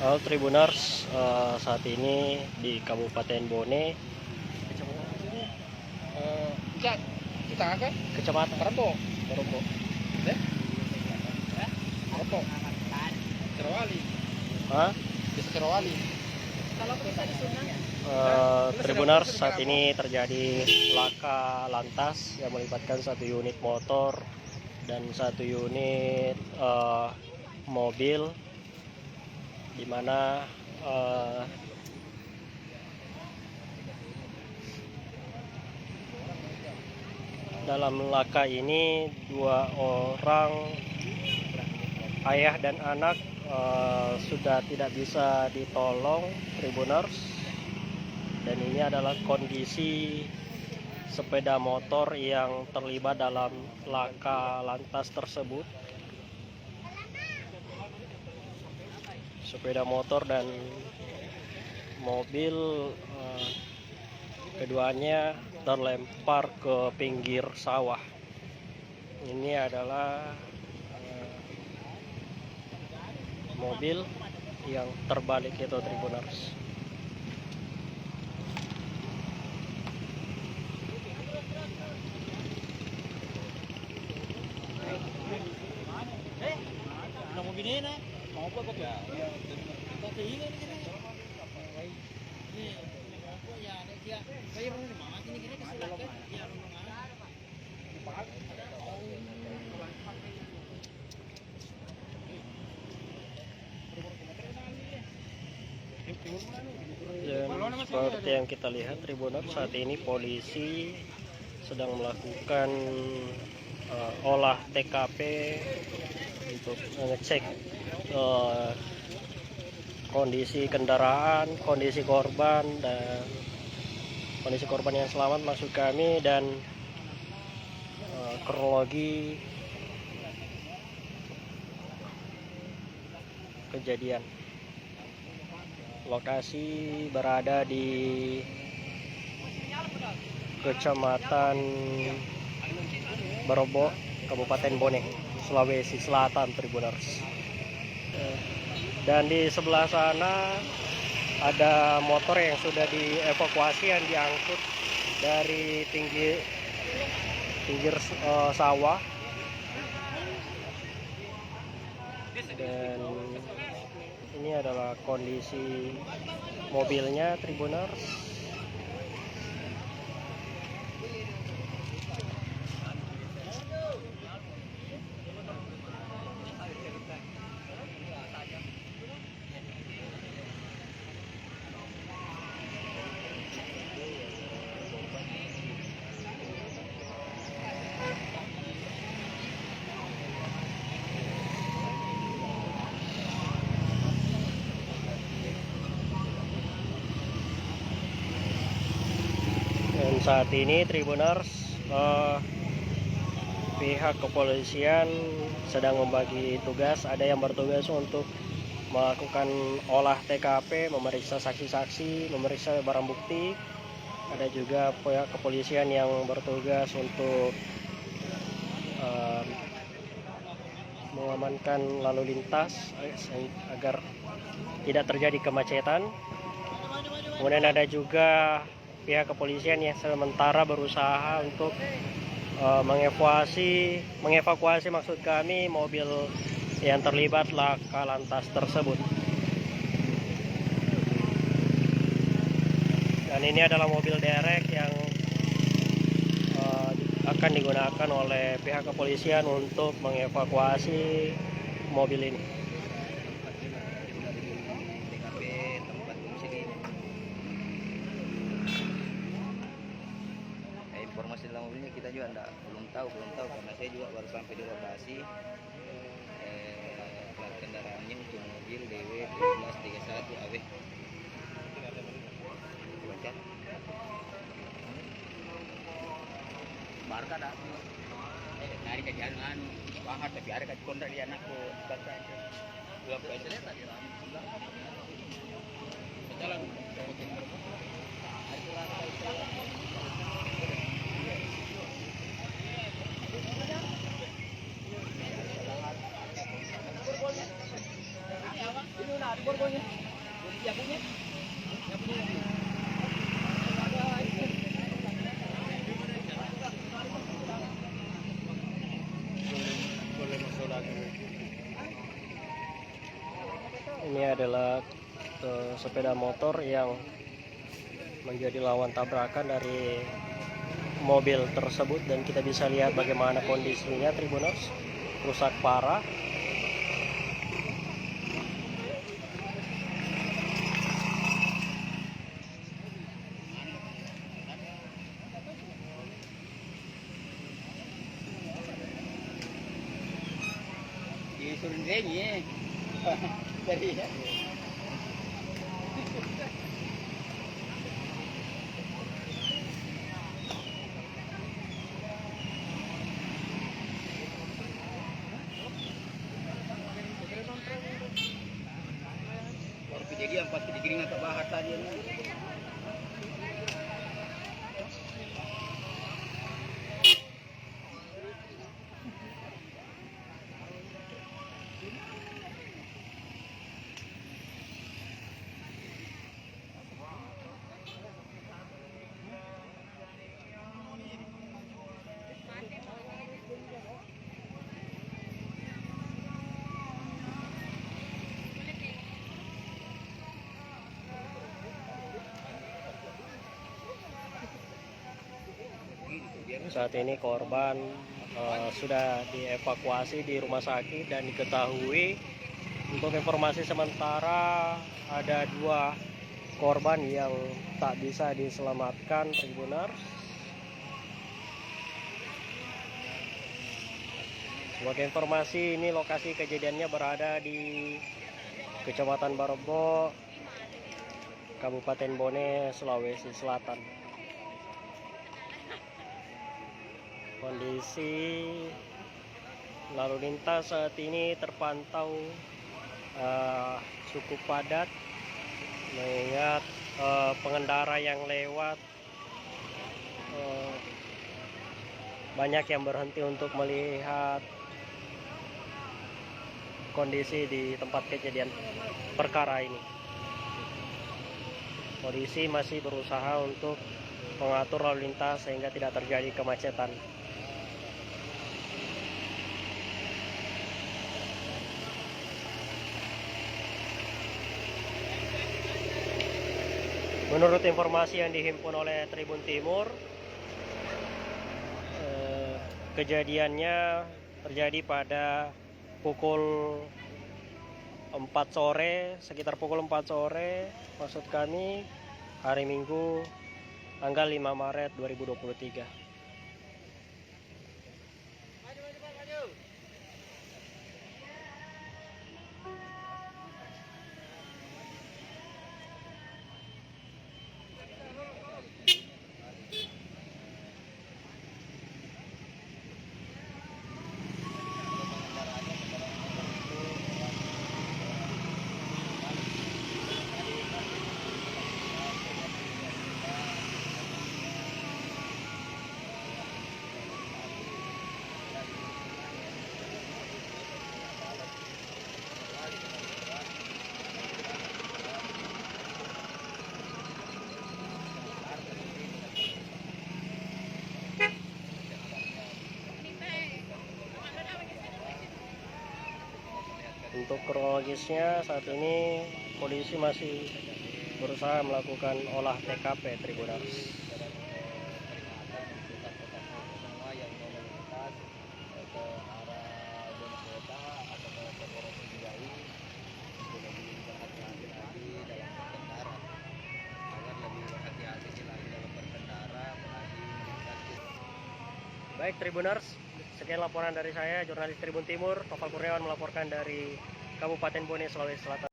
Halo Tribuners, saat ini di Kabupaten Bone, Cak, kita kan? Kecamatan Kerempo. Kerombo. Kerempo. Cerawali. Hah? Desa Cerawali. Tribuners, saat ini terjadi laka lantas yang melibatkan satu unit motor dan satu unit mobil, di mana dalam laka ini dua orang ayah dan anak sudah tidak bisa ditolong, Tribuners. Dan ini adalah kondisi sepeda motor yang terlibat dalam laka lantas tersebut. Sepeda motor dan mobil keduanya terlempar ke pinggir sawah. Ini adalah mobil yang terbalik itu, Tribuners. Mau gini na? Mau apa kok ya? Kok ini ni kira? Ni, kok ya dia bayar ni mama kini kira kesulitan ya Dan seperti yang kita lihat, Tribuners, saat ini polisi sedang melakukan olah TKP untuk mengecek kondisi kendaraan, kondisi korban dan kondisi korban yang selamat maksud kami, dan kronologi kejadian. Lokasi berada di Kecamatan Barobo, Kabupaten Bone, Sulawesi Selatan, Tribuners. Dan di sebelah sana ada motor yang sudah dievakuasi, yang diangkut dari pinggir sawah. Dan ini adalah kondisi mobilnya, Tribuners. Dan saat ini, Tribuners, pihak kepolisian sedang membagi tugas. Ada yang bertugas untuk melakukan olah TKP, memeriksa saksi-saksi, memeriksa barang bukti. Ada juga pihak kepolisian yang bertugas untuk mengamankan lalu lintas agar tidak terjadi kemacetan. Kemudian ada juga pihak kepolisian yang sementara berusaha untuk mengevakuasi maksud kami mobil yang terlibat laka lantas tersebut. Dan ini adalah mobil derek yang akan digunakan oleh pihak kepolisian untuk mengevakuasi mobil ini. Informasi dalam mobilnya kita juga belum tahu karena saya juga baru sampai di lokasi. Plat kendaraannya untuk mobil DW 1731 AW. Baca. Marka dah. Dari kajian anu, banget tapi ada kajian kontrak dia anakku baca itu. Dua peserta tadi ram. Jalan. Ini borgonya. Ya punya. Ya punya. Ini adalah sepeda motor yang menjadi lawan tabrakan dari mobil tersebut, dan kita bisa lihat bagaimana kondisinya Tribuners, rusak parah. Disuruh rengi. Dari baru kejadian pas digiring atau bahas tadi. Saat ini korban sudah dievakuasi di rumah sakit, dan diketahui untuk informasi sementara ada 2 korban yang tak bisa diselamatkan Tribuners. Sebagai informasi, ini lokasi kejadiannya berada di Kecamatan Barebo, Kabupaten Bone, Sulawesi Selatan. Kondisi lalu lintas saat ini terpantau cukup padat, mengingat pengendara yang lewat banyak yang berhenti untuk melihat kondisi di tempat kejadian perkara ini. Polisi masih berusaha untuk mengatur lalu lintas sehingga tidak terjadi kemacetan. Menurut informasi yang dihimpun oleh Tribun Timur, kejadiannya terjadi pada pukul 4 sore, sekitar pukul 4 sore, maksud kami hari Minggu tanggal 5 Maret 2023. Untuk kronologisnya, saat ini polisi masih berusaha melakukan olah TKP Tribuners. Baik Tribuners, sekian laporan dari saya, jurnalis Tribun Timur, Noval Kurniawan melaporkan dari Kabupaten Bone, Sulawesi Selatan.